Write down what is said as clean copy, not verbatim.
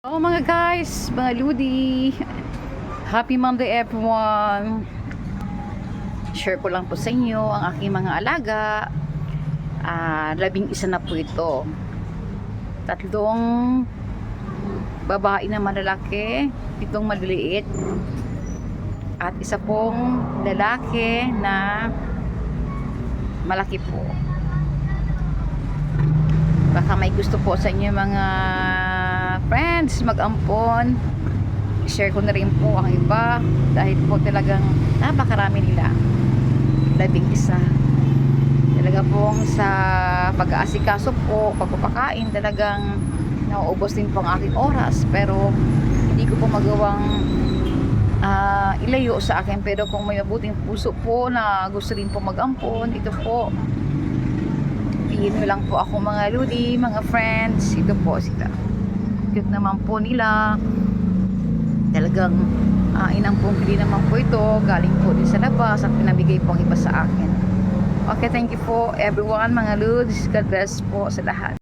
Oh mga guys, mga Ludi, happy Monday everyone. Share ko lang po sa inyo ang aking mga alaga. 11 na po ito. 3 babae na malalaki, 7 maliliit, at 1 pong lalaki na malaki po. Baka may gusto po sa inyo mga friends mag-ampon, share ko na rin po ang iba dahil po talagang napakarami nila. 11 talaga pong sa pag-aasikaso po, pagpapakain, talagang nauubos din po ang aking oras, pero hindi ko po magawang ilayo sa akin. Pero kung may mabuting puso po na gusto rin po mag-ampon, ito po, pihin lang po ako mga Ludi, mga friends. Ito po sila, cute naman po nila, talagang inampong pili naman po ito, galing po din sa labas at pinabigay po ang iba sa akin. Okay, thank you po everyone mga Ludes, God bless po sa lahat.